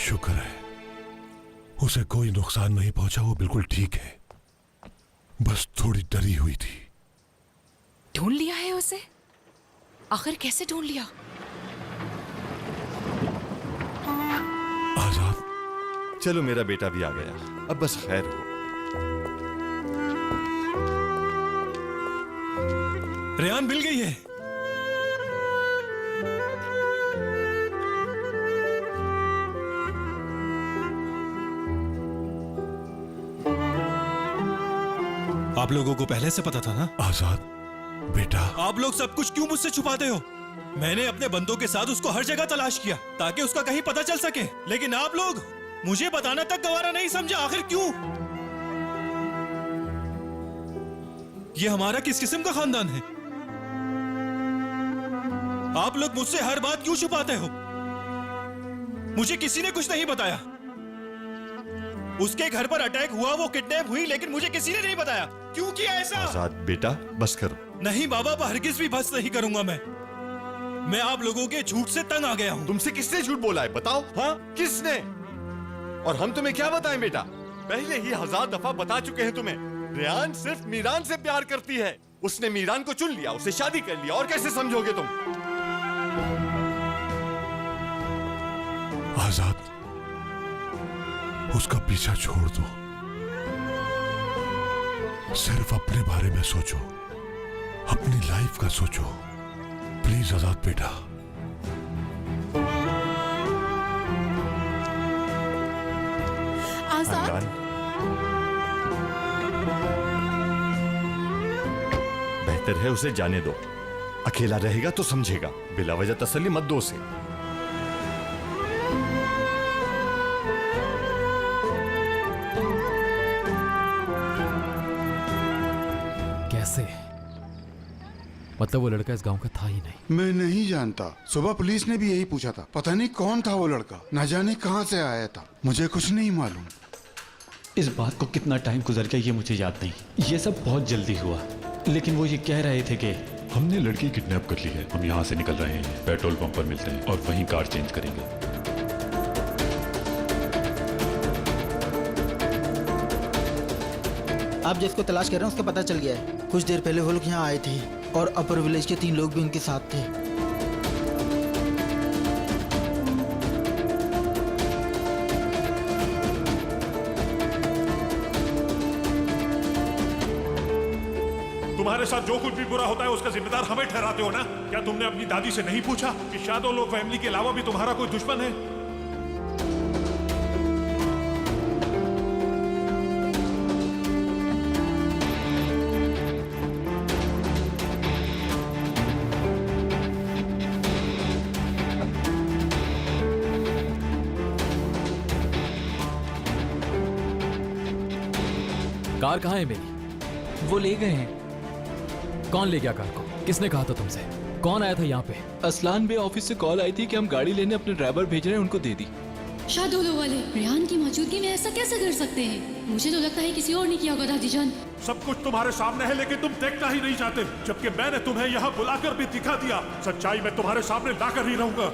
शुक्र है, उसे कोई नुकसान नहीं पहुंचा। वो बिल्कुल ठीक है, बस थोड़ी डरी हुई थी। ढूंढ लिया है उसे? आखिर कैसे ढूंढ लिया? आजाद, चलो मेरा बेटा भी आ गया, अब बस खैर हो। रेहान मिल गई है। आप लोगों को पहले से पता था ना? आजाद बेटा, आप लोग सब कुछ क्यों मुझसे छुपाते हो? मैंने अपने बंदों के साथ उसको हर जगह तलाश किया ताकि उसका कहीं पता चल सके, लेकिन आप लोग मुझे बताना तक गवारा नहीं समझा। आखिर क्यों? ये हमारा किस किस्म का खानदान है? आप लोग मुझसे हर बात क्यों छुपाते हो? मुझे किसी ने कुछ नहीं बताया। उसके घर पर अटैक हुआ, वो किडनैप हुई, लेकिन मुझे किसी ने नहीं बताया। क्यों किया ऐसा? आजाद बेटा बस करो। नहीं बाबा, हरगिज भी बस नहीं करूंगा मैं आप लोगों के झूठ से तंग आ गया हूं। तुमसे किसने झूठ बोला है बताओ? हाँ, किसने? और हम तुम्हें क्या बताएं बेटा? पहले ही 1000 दफा बता चुके हैं तुम्हें। रेहान सिर्फ मीरान से प्यार करती है। उसने मीरान को चुन लिया, उसे शादी कर लिया, और कैसे समझोगे तुम? आजाद, उसका पीछा छोड़ दो, सिर्फ अपने बारे में सोचो, अपनी लाइफ का सोचो। प्लीज आजाद बेटा। आजाद, बेहतर है उसे जाने दो। अकेला रहेगा तो समझेगा, बिला वजह तसल्ली मत दो उसे। कैसे? मतलब वो लड़का इस गांव का था ही नहीं? मैं नहीं जानता। सुबह पुलिस ने भी यही पूछा था। पता नहीं कौन था वो लड़का, न जाने कहां से आया था। मुझे कुछ नहीं मालूम। इस बात को कितना टाइम गुजर गया ये मुझे याद नहीं। ये सब बहुत जल्दी हुआ, लेकिन वो ये कह रहे थे कि हमने लड़की किडनैप कर ली है। हम यहाँ से निकल रहे हैं, पेट्रोल पंप पर मिलते हैं और वहीं कार चेंज करेंगे। आप जिसको तलाश कर रहे हैं उसका पता चल गया है। कुछ देर पहले वो लोग यहाँ आए थे और अपर विलेज के 3 लोग भी उनके साथ थे। तुम्हारे साथ जो कुछ भी बुरा होता है उसका जिम्मेदार हमें ठहराते हो ना? क्या तुमने अपनी दादी से नहीं पूछा कि शादो लोग फैमिली के अलावा भी तुम्हारा कोई दुश्मन है? कार कहाँ है मेरी? वो ले गए हैं। कौन ले गया कार को? किसने कहा था तुमसे? कौन आया था यहाँ पे? असलान बे ऑफिस से कॉल आई थी कि हम गाड़ी लेने अपने ड्राइवर भेज रहे हैं, उनको दे दी। शादोलो वाले रेहान की मौजूदगी में ऐसा कैसे कर सकते हैं? मुझे तो लगता है किसी और ने किया होगा दादी जान। सब कुछ तुम्हारे सामने है, लेकिन तुम देखना ही नहीं चाहते, जबकि मैंने तुम्हें यहाँ बुलाकर भी दिखा दिया। सच्चाई मैं तुम्हारे सामने लाकर ही रहूंगा।